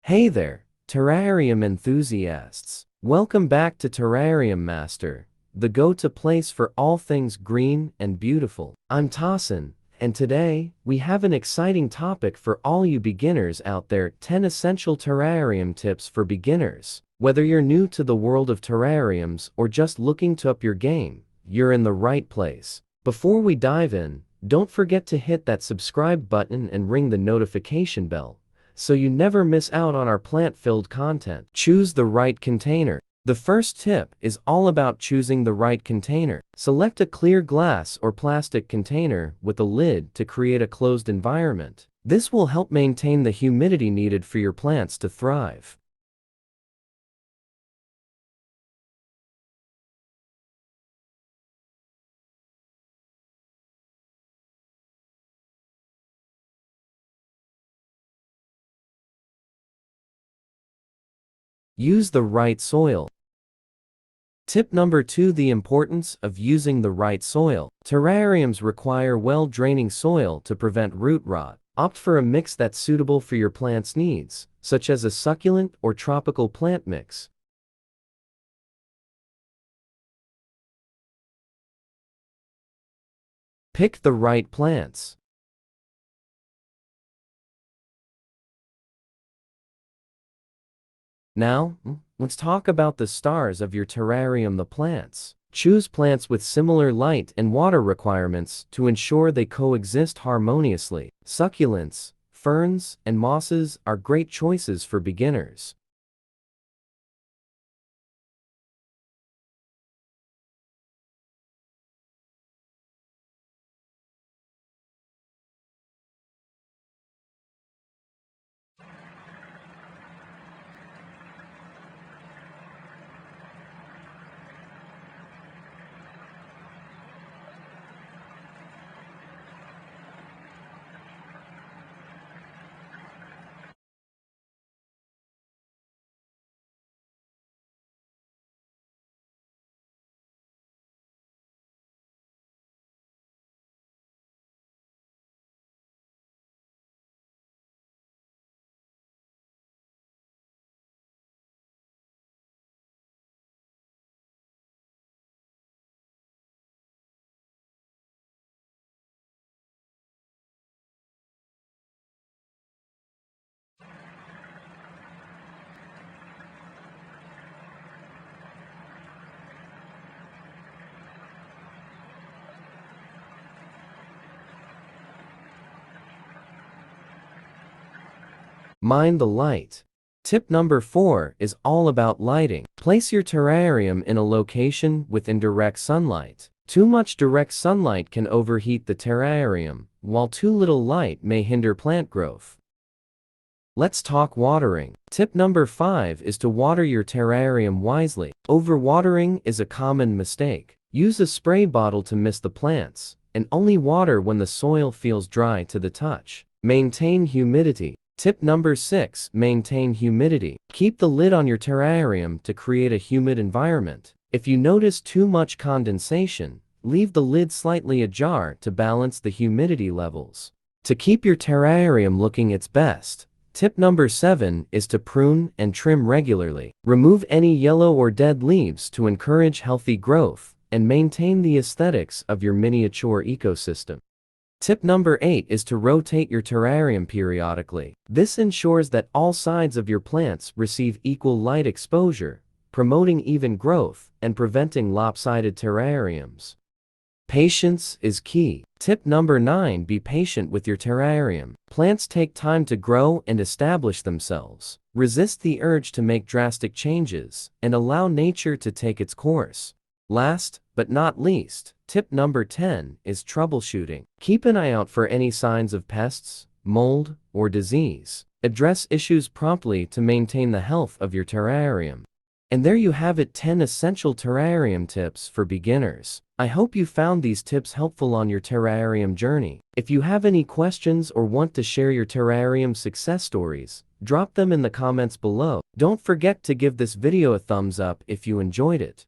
Hey there, terrarium enthusiasts. Welcome back to Terrarium Master, the go-to place for all things green and beautiful. I'm Tossin, and today, we have an exciting topic for all you beginners out there: 10 essential terrarium tips for beginners. Whether you're new to the world of terrariums or just looking to up your game, you're in the right place. Before we dive in, don't forget to hit that subscribe button and ring the notification bell, so you never miss out on our plant-filled content. Choose the right container. The first tip is all about choosing the right container. Select a clear glass or plastic container with a lid to create a closed environment. This will help maintain the humidity needed for your plants to thrive. Use the right soil. Tip number 2: the importance of using the right soil. Terrariums require well-draining soil to prevent root rot. Opt for a mix that's suitable for your plant's needs, such as a succulent or tropical plant mix. Pick the right plants. Now, let's talk about the stars of your terrarium: the plants. Choose plants with similar light and water requirements to ensure they coexist harmoniously. Succulents, ferns, and mosses are great choices for beginners. Mind the light. Tip number 4 is all about lighting. Place your terrarium in a location with indirect sunlight. Too much direct sunlight can overheat the terrarium, while too little light may hinder plant growth. Let's talk watering. Tip number 5 is to water your terrarium wisely. Overwatering is a common mistake. Use a spray bottle to mist the plants, and only water when the soil feels dry to the touch. Maintain humidity. Tip number 6: maintain humidity. Keep the lid on your terrarium to create a humid environment. If you notice too much condensation, leave the lid slightly ajar to balance the humidity levels. To keep your terrarium looking its best, tip number 7 is to prune and trim regularly. Remove any yellow or dead leaves to encourage healthy growth and maintain the aesthetics of your miniature ecosystem. Tip number 8 is to rotate your terrarium periodically. This ensures that all sides of your plants receive equal light exposure, promoting even growth and preventing lopsided terrariums. Patience is key. Tip number 9: be patient with your terrarium. Plants take time to grow and establish themselves. Resist the urge to make drastic changes and allow nature to take its course. Last but not least, tip number 10 is troubleshooting. Keep an eye out for any signs of pests, mold, or disease. Address issues promptly to maintain the health of your terrarium. And there you have it: 10 essential terrarium tips for beginners. I hope you found these tips helpful on your terrarium journey. If you have any questions or want to share your terrarium success stories, drop them in the comments below. Don't forget to give this video a thumbs up if you enjoyed it.